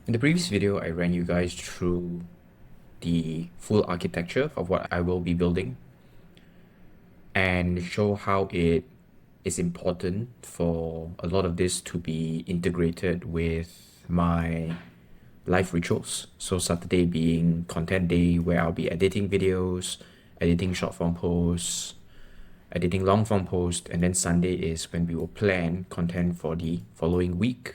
In the previous video, I ran you guys through the full architecture of what I will be building and show how it is important for a lot of this to be integrated with my life rituals. So Saturday being content day where I'll be editing videos, editing short form posts, editing long form posts, and then Sunday is when we will plan content for the following week.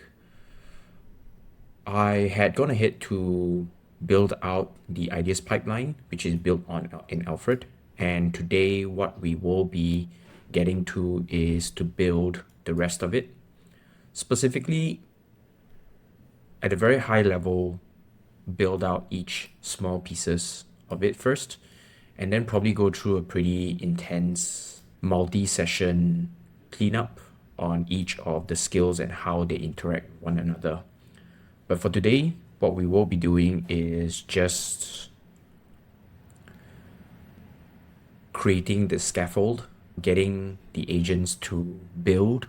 I had gone ahead to build out the ideas pipeline, which is built on in ALFRED. And today, what we will be getting to is to build the rest of it. Specifically, at a very high level, build out each small pieces of it first, and then probably go through a pretty intense multi-session cleanup on each of the skills and how they interact with one another. But for today, what we will be doing is just creating the scaffold, getting the agents to build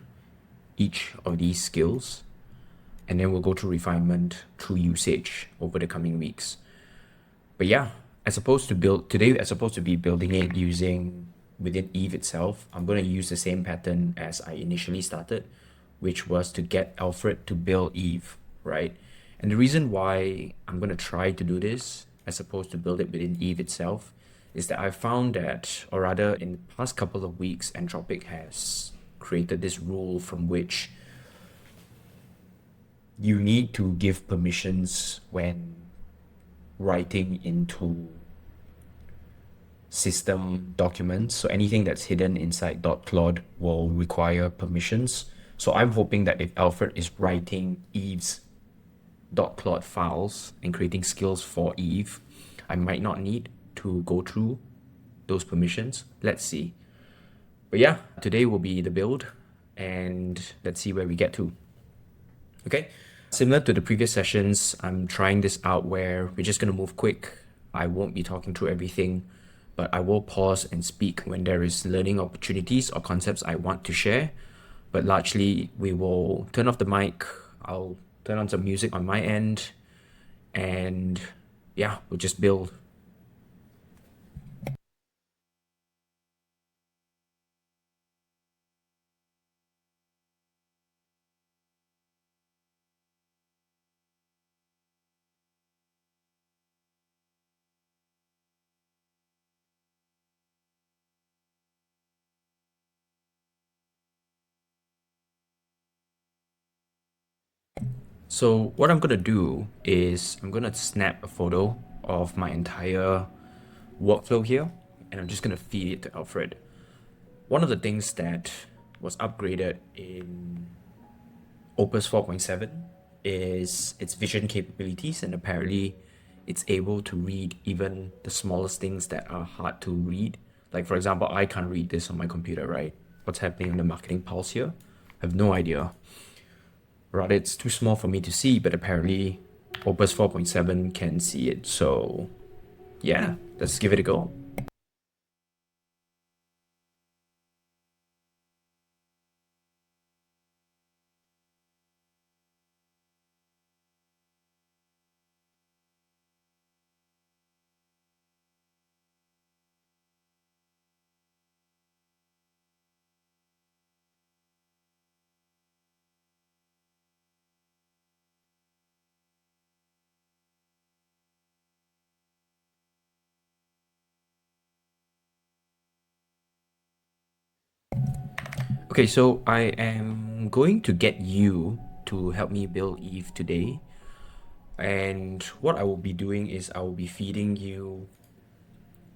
each of these skills, and then we'll go through refinement through usage over the coming weeks. But yeah, as opposed to be building it using within Eve itself, I'm going to use the same pattern as I initially started, which was to get ALFRED to build Eve, right? And the reason why I'm going to try to do this as opposed to build it within Eve itself is that I found that, or rather in the past couple of weeks, Anthropic has created this rule from which you need to give permissions when writing into system documents. So anything that's hidden inside .claude will require permissions. So I'm hoping that if ALFRED is writing Eve's .claude files and creating skills for Eve, I might not need to go through those permissions. Let's see. But yeah, today will be the build and let's see where we get to. Okay, similar to the previous sessions, I'm trying this out where we're just going to move quick. I won't be talking through everything, but I will pause and speak when there is learning opportunities or concepts I want to share. But largely, we will turn off the mic. I'll turn on some music on my end, and yeah, we'll just build. So what I'm gonna do is I'm gonna snap a photo of my entire workflow here, and I'm just gonna feed it to ALFRED. One of the things that was upgraded in Opus 4.7 is its vision capabilities, and apparently it's able to read even the smallest things that are hard to read. Like for example, I can't read this on my computer, right? What's happening in the marketing pulse here? I have no idea. Rather, it's too small for me to see, but apparently Opus 4.7 can see it. So yeah, let's give it a go. Okay, so I am going to get you to help me build Eve today. And what I will be doing is I will be feeding you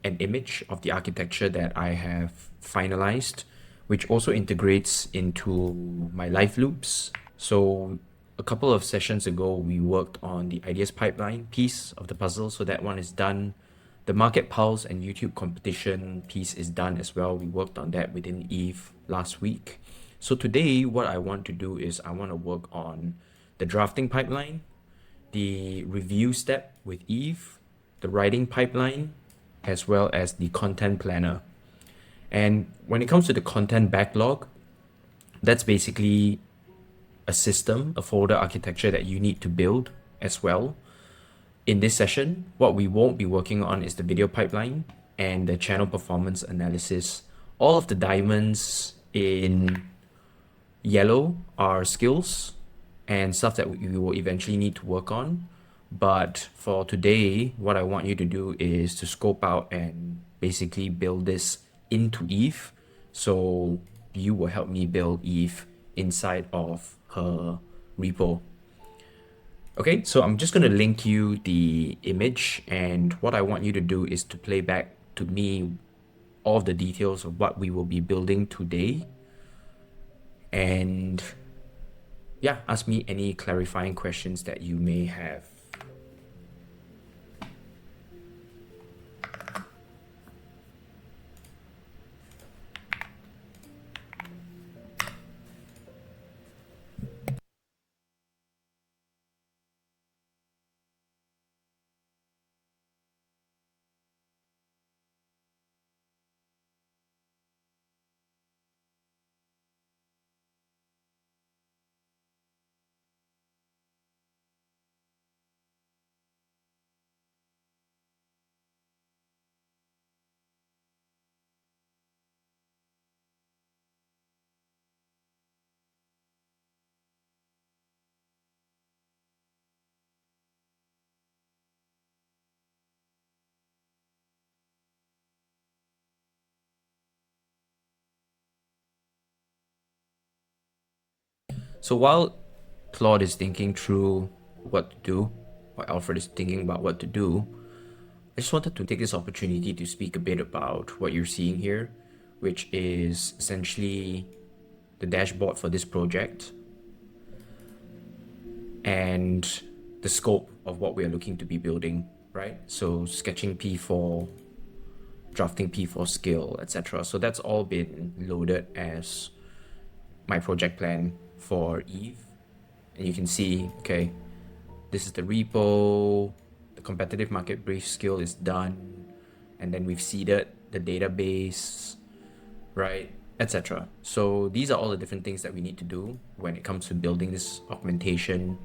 an image of the architecture that I have finalized, which also integrates into my life loops. So a couple of sessions ago, we worked on the ideas pipeline piece of the puzzle. So that one is done. The market pulse and YouTube competition piece is done as well. We worked on that within Eve last week. So today, what I want to do is I want to work on the drafting pipeline, the review step with Eve, the writing pipeline, as well as the content planner. And when it comes to the content backlog, that's basically a system, a folder architecture that you need to build as well. In this session, what we won't be working on is the video pipeline and the channel performance analysis. All of the diamonds in yellow are skills and stuff that we will eventually need to work on. But for today, what I want you to do is to scope out and basically build this into Eve. So you will help me build Eve inside of her repo. Okay, so I'm just going to link you the image, and what I want you to do is to play back to me all of the details of what we will be building today. And yeah, ask me any clarifying questions that you may have. So while Claude is thinking through what to do, or Alfred is thinking about what to do, I just wanted to take this opportunity to speak a bit about what you're seeing here, which is essentially the dashboard for this project and the scope of what we are looking to be building, right? So sketching P4, drafting P4 skill, etc. So that's all been loaded as my project plan for Eve. And you can see, okay, this is the repo, the competitive market brief skill is done, and then we've seeded the database, right, etc. So these are all the different things that we need to do when it comes to building this augmentation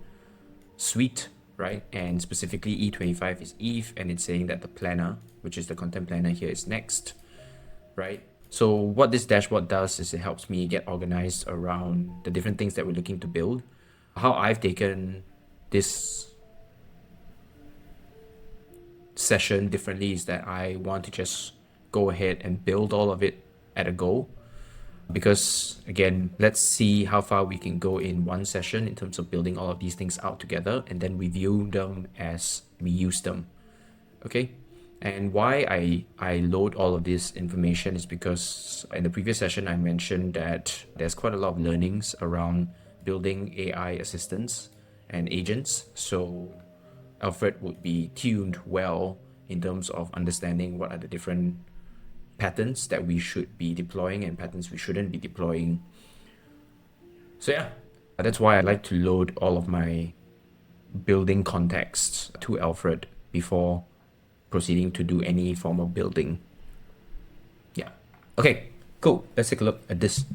suite, right? And specifically E25 is Eve, and it's saying that the planner, which is the content planner here, is next, right? So what this dashboard does is it helps me get organized around the different things that we're looking to build. How I've taken this session differently is that I want to just go ahead and build all of it at a go, because again, let's see how far we can go in one session in terms of building all of these things out together and then review them as we use them. Okay, and why I load all of this information is because in the previous session I mentioned that there's quite a lot of learnings around building AI assistants and agents. So Alfred would be tuned well in terms of understanding what are the different patterns that we should be deploying and patterns we shouldn't be deploying. So yeah, that's why I like to load all of my building contexts to Alfred before proceeding to do any form of building. Yeah. Okay, cool. Let's take a look at this.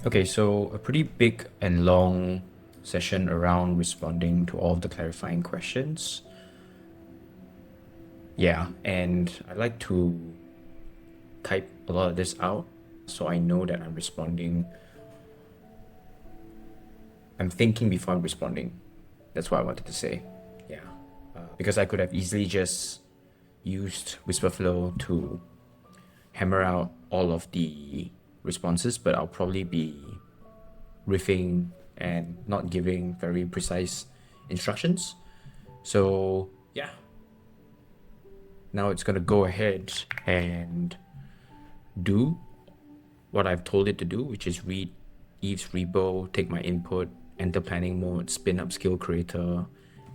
Okay, so a pretty big and long session around responding to all of the clarifying questions. Yeah, and I like to type a lot of this out so I know that I'm responding. I'm thinking before I'm responding. That's what I wanted to say. Yeah, because I could have easily just used Whisperflow to hammer out all of the responses, but I'll probably be riffing and not giving very precise instructions. So yeah, now it's gonna go ahead and do what I've told it to do, which is read Eve's repo, take my input, enter planning mode, spin up skill creator,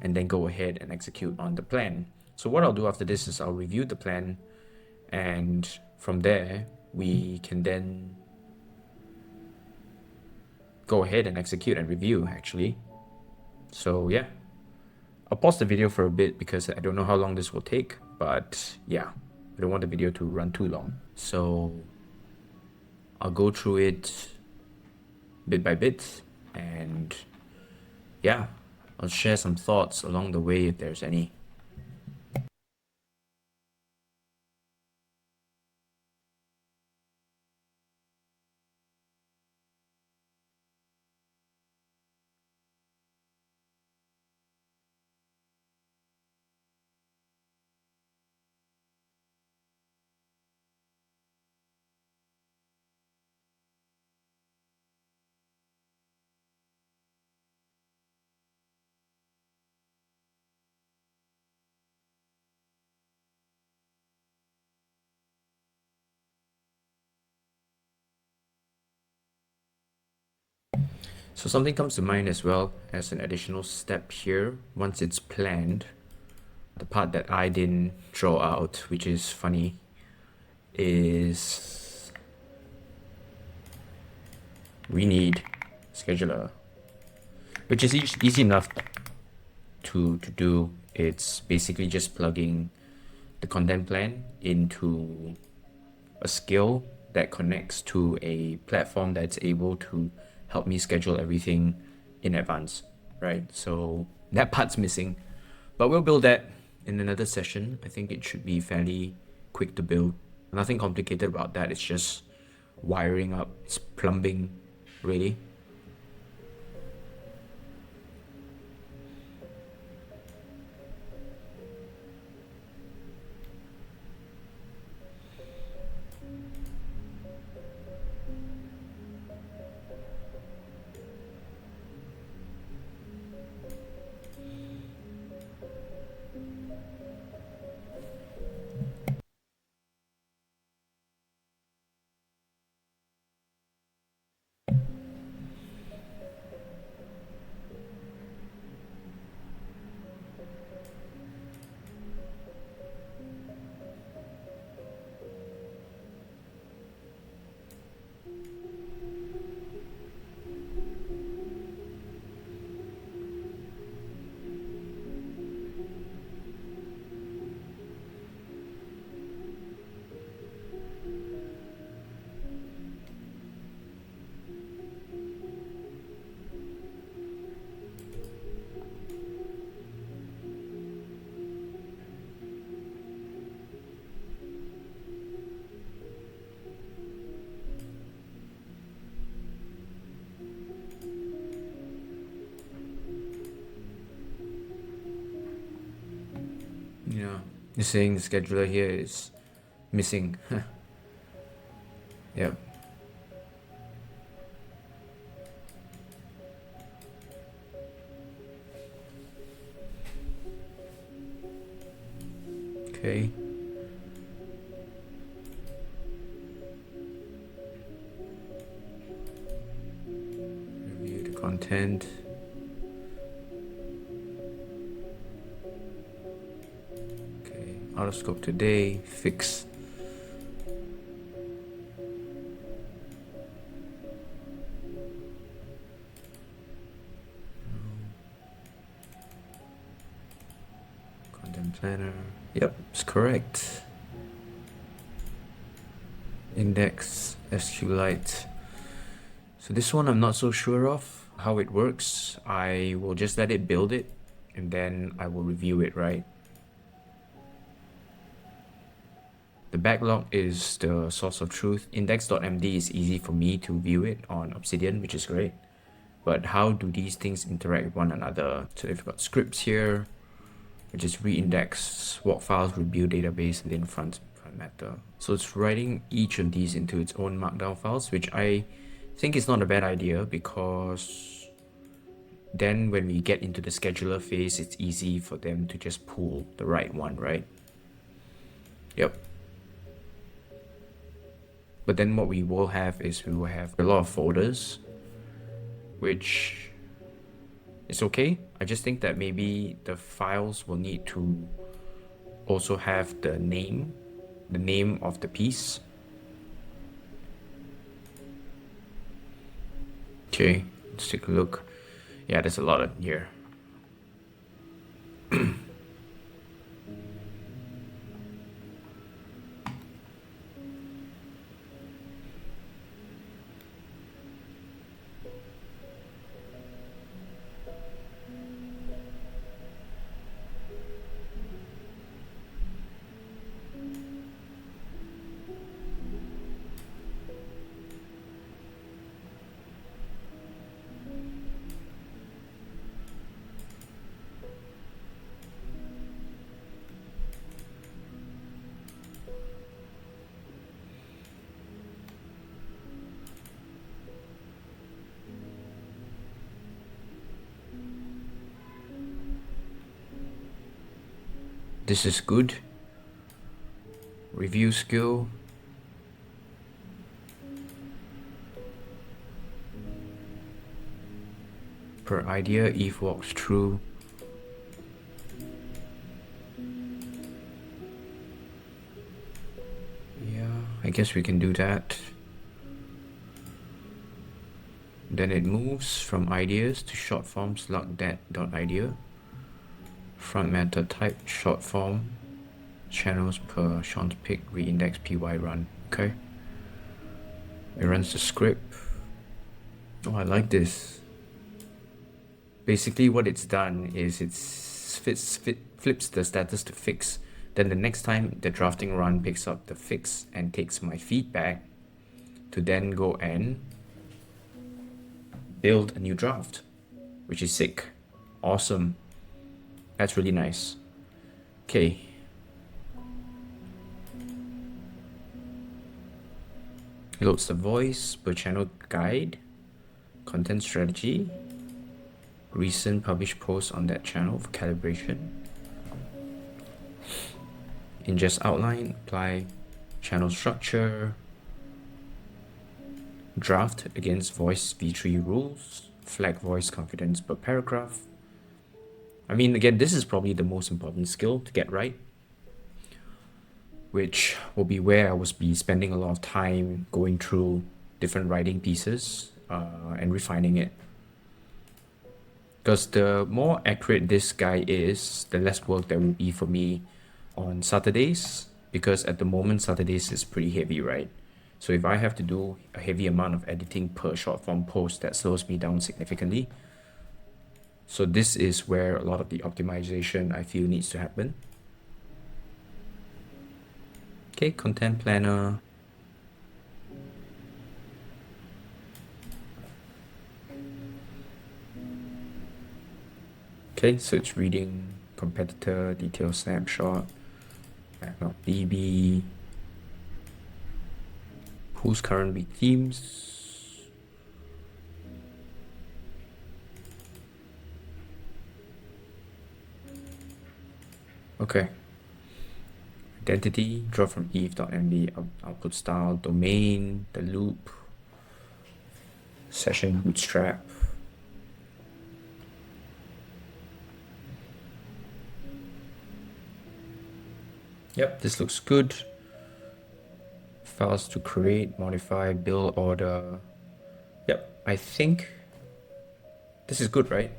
and then go ahead and execute on the plan. So what I'll do after this is I'll review the plan, and from there we can then go ahead and execute and review actually. So yeah, I'll pause the video for a bit because I don't know how long this will take, but yeah, I don't want the video to run too long. So I'll go through it bit by bit, and yeah, I'll share some thoughts along the way if there's any. So something comes to mind as well as an additional step here. Once it's planned, the part that I didn't draw out, which is funny, is we need scheduler, which is easy enough to do. It's basically just plugging the content plan into a skill that connects to a platform that's able to help me schedule everything in advance, right? So that part's missing, but we'll build that in another session. I think it should be fairly quick to build. Nothing complicated about that. It's just wiring up, it's plumbing, really. Yeah, you're saying the scheduler here is missing. Yep. Okay. Review the content. Okay, out of scope today, fix. Content planner. Yep, it's correct. Index, SQLite. So this one I'm not so sure of how it works. I will just let it build it and then I will review it, right? The backlog is the source of truth. Index.md is easy for me to view it on Obsidian, which is great. But how do these things interact with one another? So if you've got scripts here, which is reindex, walk files, review database, and then front matter. So it's writing each of these into its own markdown files, which I think is not a bad idea because then when we get into the scheduler phase, it's easy for them to just pull the right one, right? Yep. But then what we will have is we will have a lot of folders, which is okay. I just think that maybe the files will need to also have the name of the piece. Okay, let's take a look. Yeah, there's a lot in here. This is good. Review skill. Per idea, Eve walks through. Yeah, I guess we can do that. Then it moves from ideas to short form slug that dot idea. Front matter type short form. Channels per Sean's pick reindex py run. Okay. It runs the script. Oh, I like this. Basically what it's done is it flips the status to fix. Then the next time the drafting run picks up the fix and takes my feedback to then go and build a new draft, which is sick. Awesome. That's really nice. Okay. Loads the voice per channel guide, content strategy, recent published posts on that channel for calibration. Ingest outline, apply channel structure, draft against voice v3 rules, flag voice confidence per paragraph. I mean, again, this is probably the most important skill to get right, which will be where I will be spending a lot of time going through different writing pieces and refining it. Because the more accurate this guy is, the less work there will be for me on Saturdays, because at the moment Saturdays is pretty heavy, right? So if I have to do a heavy amount of editing per short form post, that slows me down significantly. So this is where a lot of the optimization I feel needs to happen. Okay, content planner. Okay, so it's reading competitor detail snapshot, backup DB, who's currently themes. Okay. Identity, draw from eve.md, output style, domain, the loop, session bootstrap. Yep, this looks good. Files to create, modify, build order. Yep, I think this is good, right?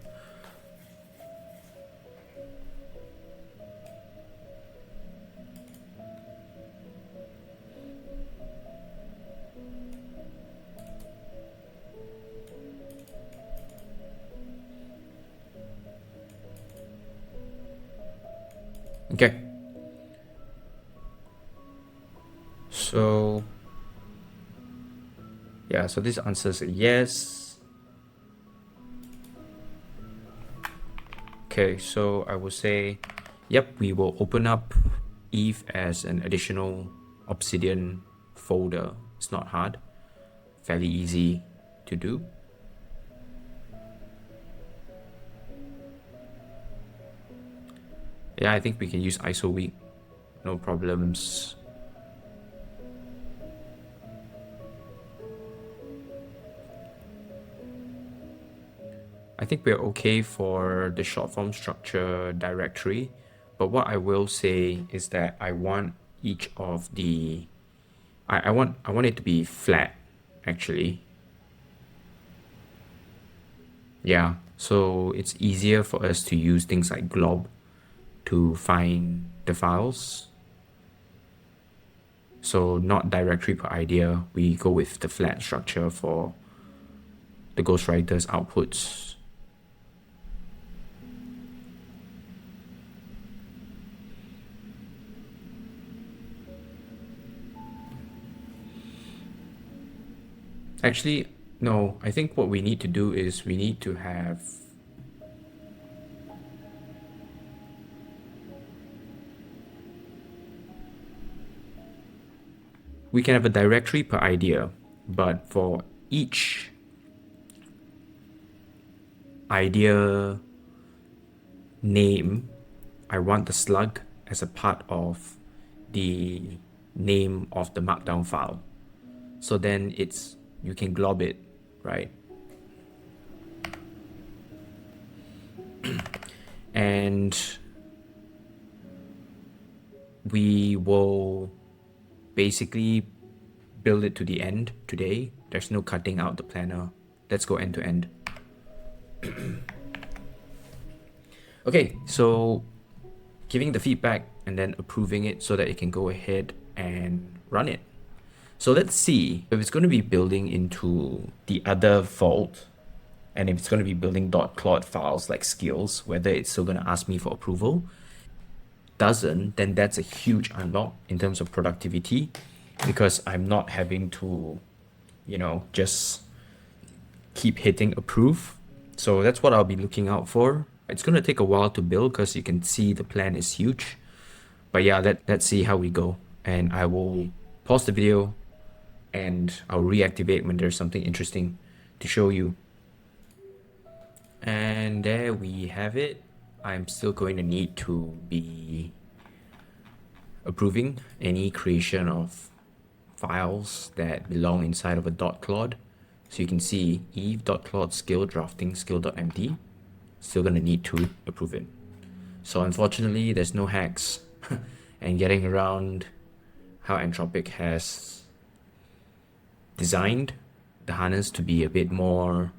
So yeah, so this answers a yes. Okay, so I will say, yep, we will open up Eve as an additional Obsidian folder. It's not hard, fairly easy to do. Yeah, I think we can use ISO week, no problems. I think we're okay for the short form structure directory, but what I will say is that I want each of the I want it to be flat, actually. Yeah, so it's easier for us to use things like glob to find the files. So not directory per idea, we go with the flat structure for the ghostwriter's outputs. Actually, no, I think what we need to do is we need to have we can have a directory per idea, but for each idea name, I want the slug as a part of the name of the markdown file. So then it's, you can glob it, right? And we will basically build it to the end today. There's no cutting out the planner. Let's go end to end. Okay, so giving the feedback and then approving it so that it can go ahead and run it. So let's see if it's going to be building into the other vault, and if it's going to be building .claude files like skills, whether it's still going to ask me for approval. Doesn't, then that's a huge unlock in terms of productivity, because I'm not having to, you know, just keep hitting approve. So that's what I'll be looking out for. It's going to take a while to build because you can see the plan is huge. But yeah, let's see how we go. And I will pause the video and I'll reactivate when there's something interesting to show you. And there we have it. I'm still going to need to be approving any creation of files that belong inside of a .claude. So you can see eve.claude skill drafting skill.md. Still gonna need to approve it. So unfortunately, there's no hacks and getting around how Anthropic has designed the harness to be a bit more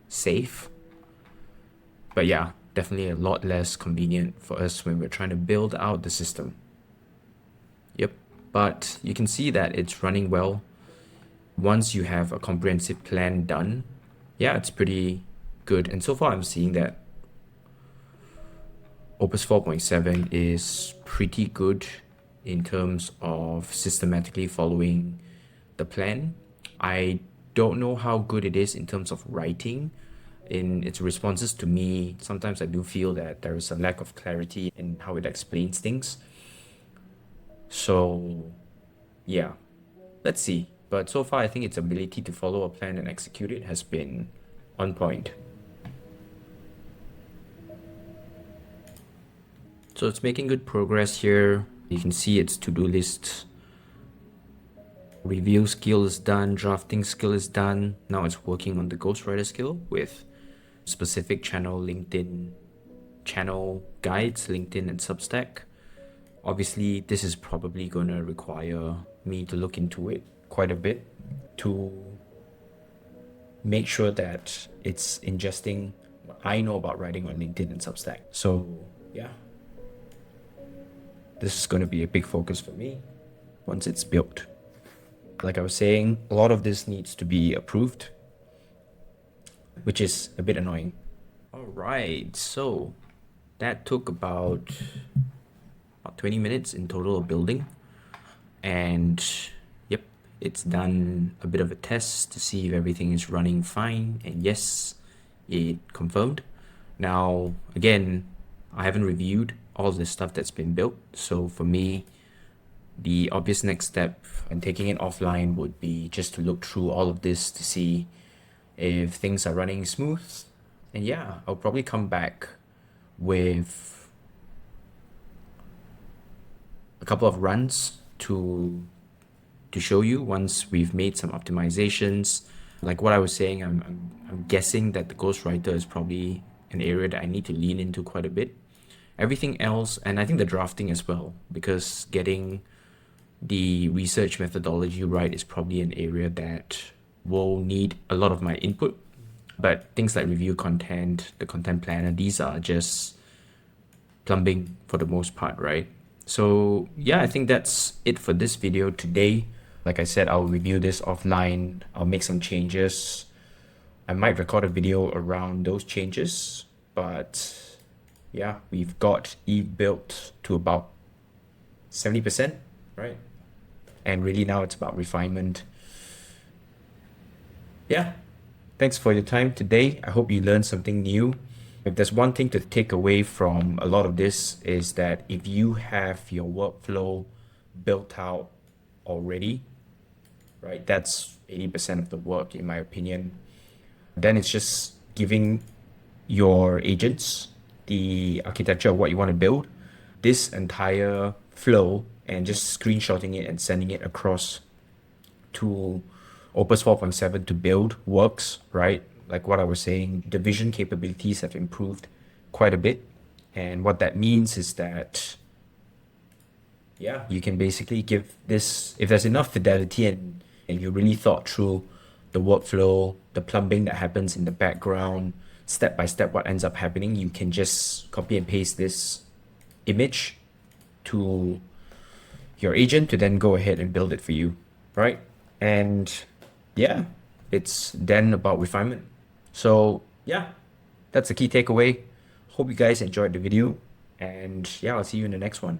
safe. But yeah, definitely a lot less convenient for us when we're trying to build out the system. Yep, but you can see that it's running well. Once you have a comprehensive plan done, yeah, it's pretty good. And so far I'm seeing that Opus 4.7 is pretty good in terms of systematically following the plan. I don't know how good it is in terms of writing. In its responses to me, sometimes I do feel that there is a lack of clarity in how it explains things. So yeah, let's see. But so far, I think its ability to follow a plan and execute it has been on point. So it's making good progress here. You can see its to-do list. Review skill is done, drafting skill is done. Now it's working on the ghostwriter skill with specific channel LinkedIn channel guides, LinkedIn and Substack. Obviously, this is probably going to require me to look into it quite a bit to make sure that it's ingesting what I know about writing on LinkedIn and Substack. So yeah, this is going to be a big focus for me once it's built. Like I was saying, a lot of this needs to be approved, which is a bit annoying. All right, so that took about 20 minutes in total of building. And yep, It's done a bit of a test to see if everything is running fine, and yes, it confirmed. Now, again, I haven't reviewed all the stuff that's been built, so for me, the obvious next step in taking it offline would be just to look through all of this to see if things are running smooth. And yeah, I'll probably come back with a couple of runs to show you once we've made some optimizations. Like what I was saying, I'm guessing that the ghostwriter is probably an area that I need to lean into quite a bit. Everything else, and I think the drafting as well, because getting the research methodology right is probably an area that will need a lot of my input. But things like review content, the content planner, these are just plumbing for the most part, right? So yeah, I think that's it for this video today. Like I said, I'll review this offline. I'll make some changes. I might record a video around those changes, but yeah, we've got Eve built to about 70%, right? And really now it's about refinement. Yeah, thanks for your time today. I hope you learned something new. If there's one thing to take away from a lot of this is that if you have your workflow built out already, right, that's 80% of the work in my opinion. Then it's just giving your agents the architecture of what you want to build, this entire flow, and just screenshotting it and sending it across to Opus 4.7 to build works, right? Like what I was saying, the vision capabilities have improved quite a bit. And what that means is that, yeah, you can basically give this, if there's enough fidelity and you really thought through the workflow, the plumbing that happens in the background, step by step what ends up happening, you can just copy and paste this image to your agent to then go ahead and build it for you, right? And yeah, it's then about refinement. So yeah, that's the key takeaway. Hope you guys enjoyed the video, and yeah, I'll see you in the next one.